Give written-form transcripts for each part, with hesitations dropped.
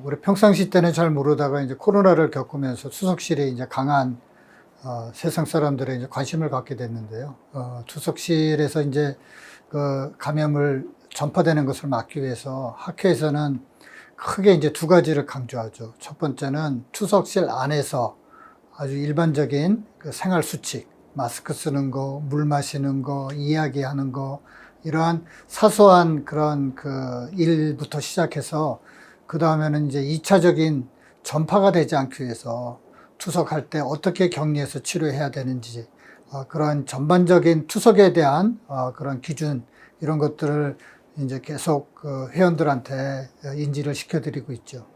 우리 평상시 때는 잘 모르다가 이제 코로나를 겪으면서 투석실에 이제 강한 세상 사람들의 이제 관심을 갖게 됐는데요. 투석실에서 이제 그 감염을 전파되는 것을 막기 위해서 학회에서는 크게 이제 두 가지를 강조하죠. 첫 번째는 투석실 안에서 아주 일반적인 그 생활 수칙, 마스크 쓰는 거, 물 마시는 거, 이야기하는 거, 이러한 사소한 그런 그 일부터 시작해서 그 다음에는 이제 2차적인 전파가 되지 않기 위해서 투석할 때 어떻게 격리해서 치료해야 되는지, 그런 전반적인 투석에 대한 그런 기준, 이런 것들을 이제 계속 그 회원들한테 인지를 시켜드리고 있죠.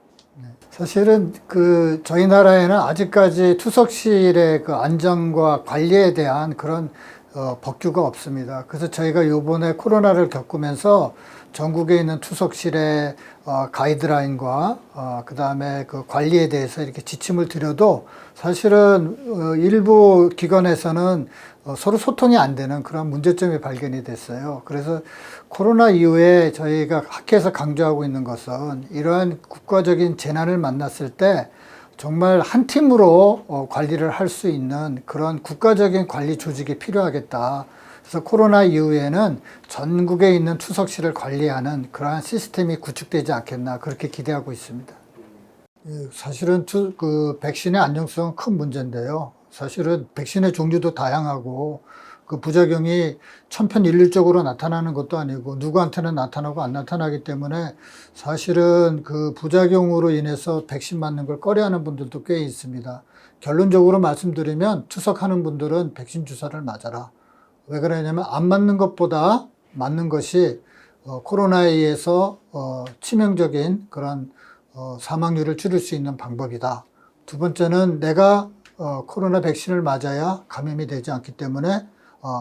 사실은 그 저희 나라에는 아직까지 투석실의 그 안전과 관리에 대한 그런 법규가 없습니다. 그래서 저희가 요번에 코로나를 겪으면서 전국에 있는 투석실의 가이드라인과 그 다음에 그 관리에 대해서 이렇게 지침을 드려도 사실은 일부 기관에서는 서로 소통이 안 되는 그런 문제점이 발견이 됐어요. 그래서 코로나 이후에 저희가 학회에서 강조하고 있는 것은 이러한 국가적인 재난을 만났을 때 정말 한 팀으로 관리를 할 수 있는 그런 국가적인 관리 조직이 필요하겠다. 그래서 코로나 이후에는 전국에 있는 투석실을 관리하는 그러한 시스템이 구축되지 않겠나 그렇게 기대하고 있습니다. 사실은 그 백신의 안정성은 큰 문제인데요. 사실은 백신의 종류도 다양하고 그 부작용이 천편일률적으로 나타나는 것도 아니고 누구한테는 나타나고 안 나타나기 때문에 사실은 그 부작용으로 인해서 백신 맞는 걸 꺼려하는 분들도 꽤 있습니다. 결론적으로 말씀드리면 투석하는 분들은 백신 주사를 맞아라. 왜 그러냐면 안 맞는 것보다 맞는 것이 코로나에 의해서 치명적인 그런 사망률을 줄일 수 있는 방법이다. 두 번째는 내가 코로나 백신을 맞아야 감염이 되지 않기 때문에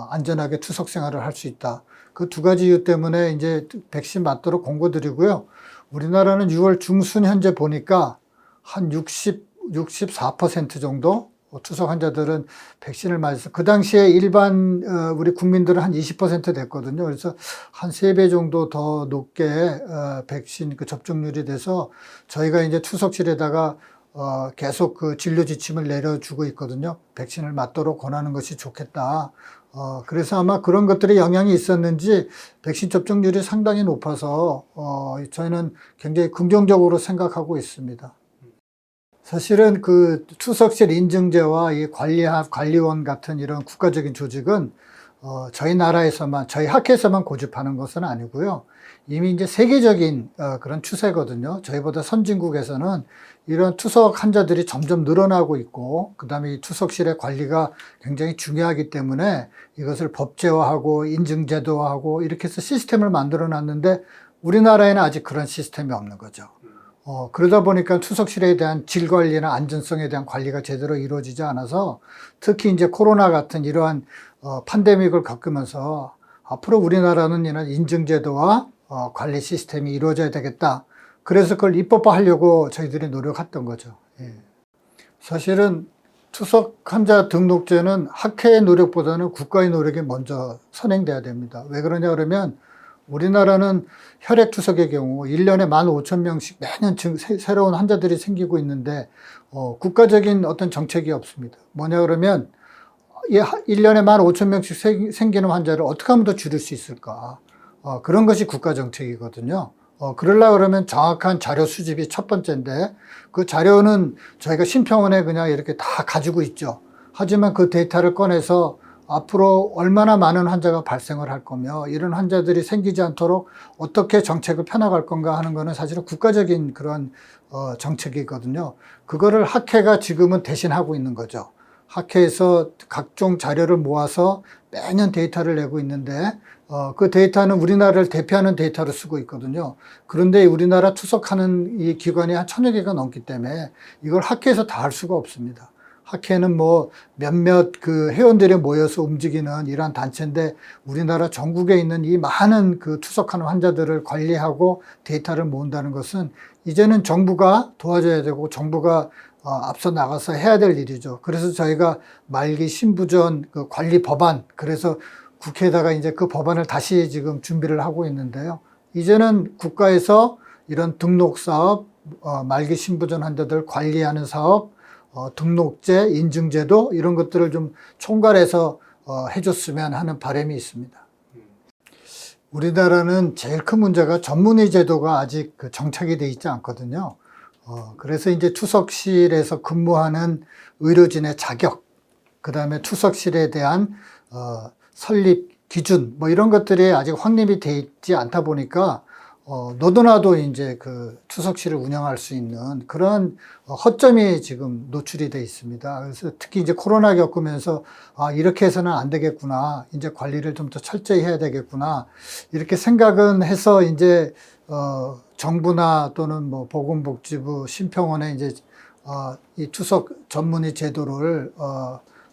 안전하게 투석 생활을 할 수 있다. 그 두 가지 이유 때문에 이제 백신 맞도록 권고드리고요. 우리나라는 6월 중순 현재 보니까 한 64% 정도 투석 환자들은 백신을 맞아서 그 당시에 일반 우리 국민들은 한 20% 됐거든요. 그래서 한 3배 정도 더 높게 백신 그 접종률이 돼서 저희가 이제 투석실에다가 계속 그 진료 지침을 내려주고 있거든요. 백신을 맞도록 권하는 것이 좋겠다. 그래서 아마 그런 것들이 영향이 있었는지 백신 접종률이 상당히 높아서 저희는 굉장히 긍정적으로 생각하고 있습니다. 사실은 그 투석실 인증제와 이 관리원 같은 이런 국가적인 조직은 저희 나라에서만, 저희 학회에서만 고집하는 것은 아니고요. 이미 이제 세계적인 그런 추세거든요. 저희보다 선진국에서는 이런 투석 환자들이 점점 늘어나고 있고, 그 다음에 이 투석실의 관리가 굉장히 중요하기 때문에 이것을 법제화하고 인증제도화하고 이렇게 해서 시스템을 만들어 놨는데 우리나라에는 아직 그런 시스템이 없는 거죠. 그러다 보니까 투석실에 대한 질 관리나 안전성에 대한 관리가 제대로 이루어지지 않아서 특히 이제 코로나 같은 이러한 팬데믹을 겪으면서 앞으로 우리나라는 이런 인증제도와 관리 시스템이 이루어져야 되겠다. 그래서 그걸 입법화하려고 저희들이 노력했던 거죠. 예. 사실은 투석 환자 등록제는 학회의 노력보다는 국가의 노력이 먼저 선행돼야 됩니다. 왜 그러냐 그러면 우리나라는 혈액 투석의 경우 1년에 15,000명씩 매년 새로운 환자들이 생기고 있는데 국가적인 어떤 정책이 없습니다. 뭐냐 그러면 1년에 15,000명씩 생기는 환자를 어떻게 하면 더 줄일 수 있을까? 그런 것이 국가 정책이거든요. 그러려고 그러면 정확한 자료 수집이 첫 번째인데 그 자료는 저희가 심평원에 그냥 이렇게 다 가지고 있죠. 하지만 그 데이터를 꺼내서 앞으로 얼마나 많은 환자가 발생을 할 거며 이런 환자들이 생기지 않도록 어떻게 정책을 펴나갈 건가 하는 거는 사실은 국가적인 그런 정책이거든요. 그거를 학회가 지금은 대신하고 있는 거죠. 학회에서 각종 자료를 모아서 매년 데이터를 내고 있는데 그 데이터는 우리나라를 대표하는 데이터를 쓰고 있거든요. 그런데 우리나라 투석하는 이 기관이 한 1,000여 개가 넘기 때문에 이걸 학회에서 다 할 수가 없습니다. 학회는 뭐 몇몇 그 회원들이 모여서 움직이는 이러한 단체인데 우리나라 전국에 있는 이 많은 그 투석하는 환자들을 관리하고 데이터를 모은다는 것은 이제는 정부가 도와줘야 되고 정부가 앞서 나가서 해야 될 일이죠. 그래서 저희가 말기 신부전 그 관리 법안, 그래서 국회에다가 이제 그 법안을 다시 지금 준비를 하고 있는데요. 이제는 국가에서 이런 등록 사업, 말기 신부전 환자들 관리하는 사업, 등록제, 인증제도 이런 것들을 좀 총괄해서 해줬으면 하는 바람이 있습니다. 우리나라는 제일 큰 문제가 전문의 제도가 아직 정착이 돼 있지 않거든요. 그래서 이제 투석실에서 근무하는 의료진의 자격, 그 다음에 투석실에 대한 설립 기준, 뭐 이런 것들이 아직 확립이 돼 있지 않다 보니까 너도나도 이제 그 투석실을 운영할 수 있는 그런 허점이 지금 노출이 돼 있습니다. 그래서 특히 이제 코로나 겪으면서 이렇게 해서는 안 되겠구나. 이제 관리를 좀 더 철저히 해야 되겠구나. 이렇게 생각은 해서 이제 정부나 또는 뭐 보건복지부, 심평원에 이제 이 투석 전문의 제도를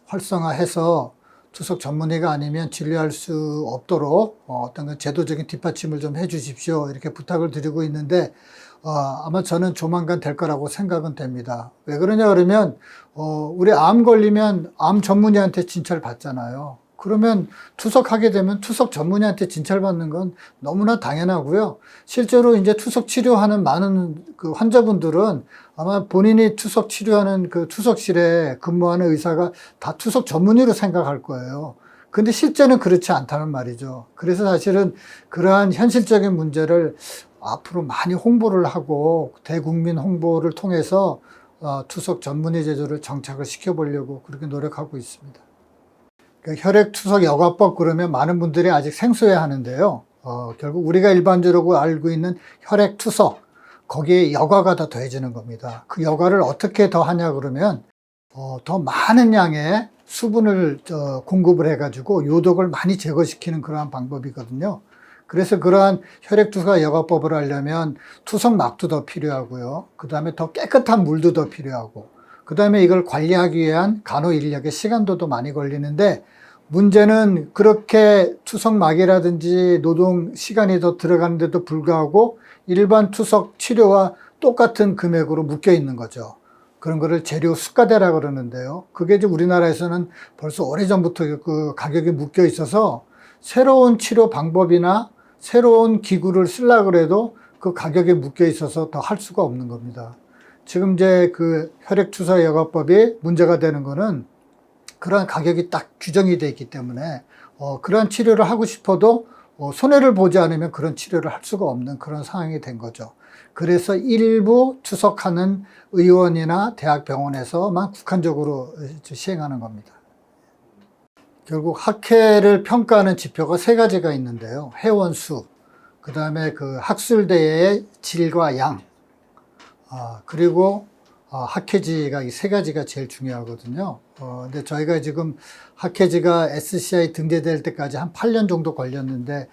활성화해서 투석 전문의가 아니면 진료할 수 없도록 어떤 제도적인 뒷받침을 좀 해주십시오. 이렇게 부탁을 드리고 있는데 아마 저는 조만간 될 거라고 생각은 됩니다. 왜 그러냐 그러면 우리 암 걸리면 암 전문의한테 진찰 받잖아요. 그러면 투석하게 되면 투석 전문의한테 진찰받는 건 너무나 당연하고요. 실제로 이제 투석 치료하는 많은 그 환자분들은 아마 본인이 투석 치료하는 그 투석실에 근무하는 의사가 다 투석 전문의로 생각할 거예요. 근데 실제는 그렇지 않다는 말이죠. 그래서 사실은 그러한 현실적인 문제를 앞으로 많이 홍보를 하고 대국민 홍보를 통해서 투석 전문의 제도를 정착을 시켜보려고 그렇게 노력하고 있습니다. 혈액투석 여가법 그러면 많은 분들이 아직 생소해 하는데요. 결국 우리가 일반적으로 알고 있는 혈액투석, 거기에 여가가 더 더해지는 겁니다. 그 여가를 어떻게 더 하냐 그러면 더 많은 양의 수분을 공급을 해가지고 요독을 많이 제거시키는 그러한 방법이거든요. 그래서 그러한 혈액투석 여가법을 하려면 투석막도 더 필요하고요. 그 다음에 더 깨끗한 물도 더 필요하고, 그 다음에 이걸 관리하기 위한 간호 인력의 시간도 더 많이 걸리는데, 문제는 그렇게 투석막이라든지 노동 시간이 더 들어가는데도 불구하고 일반 투석 치료와 똑같은 금액으로 묶여 있는 거죠. 그런 거를 재료 수가대라 그러는데요. 그게 이제 우리나라에서는 벌써 오래전부터 그 가격이 묶여 있어서 새로운 치료 방법이나 새로운 기구를 쓰려고 그래도 그 가격에 묶여 있어서 더 할 수가 없는 겁니다. 지금 이제 그 혈액투석 여가법이 문제가 되는 거는 그러한 가격이 딱 규정이 되어 있기 때문에 그러한 치료를 하고 싶어도 손해를 보지 않으면 그런 치료를 할 수가 없는 그런 상황이 된 거죠. 그래서 일부 투석하는 의원이나 대학병원에서만 국한적으로 시행하는 겁니다. 결국 학회를 평가하는 지표가 세 가지가 있는데요. 회원 수, 그 다음에 그 학술대의 질과 양, 그리고 학회지가 이 세 가지가 제일 중요하거든요. 근데 저희가 지금 학회지가 SCI 등재될 때까지 한 8년 정도 걸렸는데,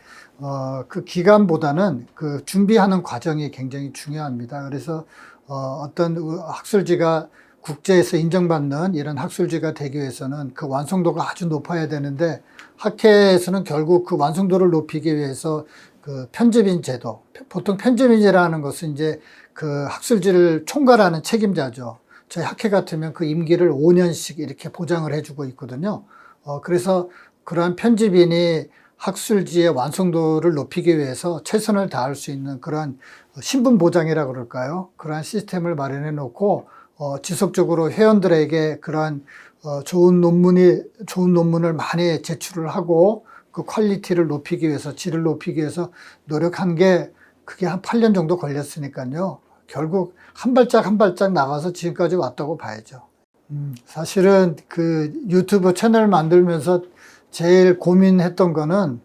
그 기간보다는 그 준비하는 과정이 굉장히 중요합니다. 그래서, 어떤 학술지가 국제에서 인정받는 이런 학술지가 되기 위해서는 그 완성도가 아주 높아야 되는데, 학회에서는 결국 그 완성도를 높이기 위해서 그 편집인 제도, 보통 편집인이라는 것은 이제 그 학술지를 총괄하는 책임자죠. 저희 학회 같으면 그 임기를 5년씩 이렇게 보장을 해주고 있거든요. 그래서 그러한 편집인이 학술지의 완성도를 높이기 위해서 최선을 다할 수 있는 그러한 신분 보장이라 그럴까요? 그러한 시스템을 마련해 놓고 지속적으로 회원들에게 그러한 좋은 논문을 많이 제출을 하고 그 퀄리티를 높이기 위해서, 질을 높이기 위해서 노력한 게 그게 한 8년 정도 걸렸으니까요. 결국 한 발짝 한 발짝 나가서 지금까지 왔다고 봐야죠. 사실은 그 유튜브 채널 만들면서 제일 고민했던 거는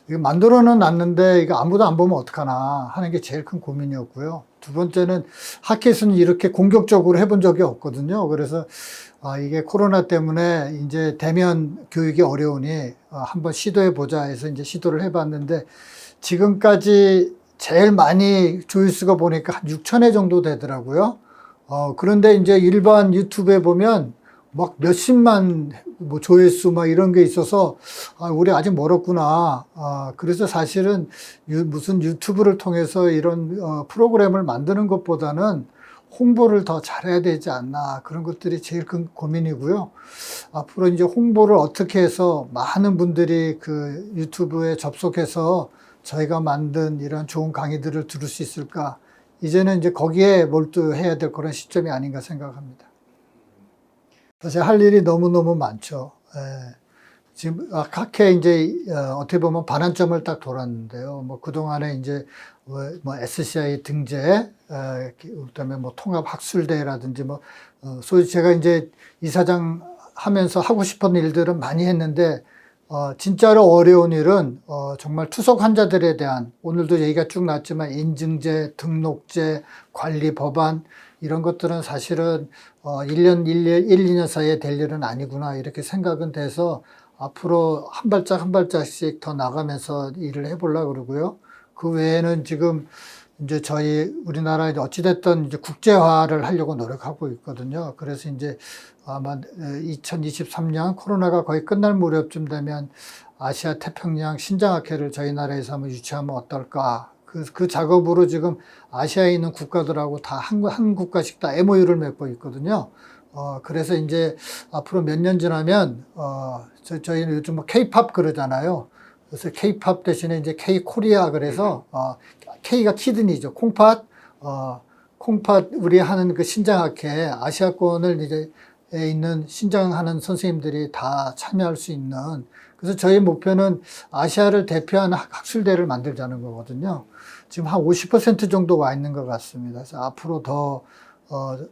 이거 만들어는 놨는데 이거 아무도 안 보면 어떡하나 하는 게 제일 큰 고민이었고요. 두 번째는 학회에서는 이렇게 공격적으로 해본 적이 없거든요. 그래서 이게 코로나 때문에 이제 대면 교육이 어려우니 한번 시도해보자 해서 이제 시도를 해봤는데 지금까지 제일 많이 조회수가 보니까 한 6,000회 정도 되더라고요. 그런데 이제 일반 유튜브에 보면 막 몇십만 뭐 조회수 막 이런 게 있어서 우리 아직 멀었구나. 그래서 사실은 무슨 유튜브를 통해서 이런 프로그램을 만드는 것보다는 홍보를 더 잘해야 되지 않나, 그런 것들이 제일 큰 고민이고요. 앞으로 이제 홍보를 어떻게 해서 많은 분들이 그 유튜브에 접속해서 저희가 만든 이런 좋은 강의들을 들을 수 있을까, 이제는 이제 거기에 몰두해야 될 그런 시점이 아닌가 생각합니다. 사실 할 일이 너무너무 많죠. 예. 지금 학회 이제 어떻게 보면 반환점을 딱 돌았는데요. 뭐 그동안에 이제 뭐 SCI 등재, 그다음에 뭐 통합 학술대라든지 뭐 소위 제가 이제 이사장 하면서 하고 싶은 일들은 많이 했는데 진짜로 어려운 일은 정말 투석 환자들에 대한 오늘도 얘기가 쭉 나왔지만 인증제, 등록제, 관리 법안 이런 것들은 사실은 1년, 1, 2년 사이에 될 일은 아니구나 이렇게 생각은 돼서 앞으로 한 발짝 한 발짝씩 더 나가면서 일을 해보려고 그러고요. 그 외에는 지금 이제 저희 우리나라 어찌됐든 이제 국제화를 하려고 노력하고 있거든요. 그래서 이제 아마 2023년 코로나가 거의 끝날 무렵쯤 되면 아시아 태평양 신장학회를 저희 나라에서 한번 유치하면 어떨까. 그 작업으로 지금 아시아에 있는 국가들하고 다 한 국가씩 다 MOU를 맺고 있거든요. 그래서 이제 앞으로 몇 년 지나면, 저희는 요즘 뭐 K-팝 그러잖아요. 그래서 K-팝 대신에 이제 K-코리아 그래서, K가 키드니죠. 콩팥, 콩팥 우리 하는 그 신장학회 아시아권을 이제 에 있는 신장하는 선생님들이 다 참여할 수 있는 그래서 저희 목표는 아시아를 대표하는 학술대를 만들자는 거거든요. 지금 한 50% 정도 와 있는 것 같습니다. 그래서 앞으로 더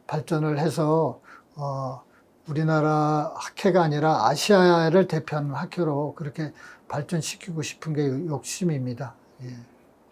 발전을 해서 우리나라 학회가 아니라 아시아를 대표하는 학회로 그렇게 발전시키고 싶은 게 욕심입니다. 예.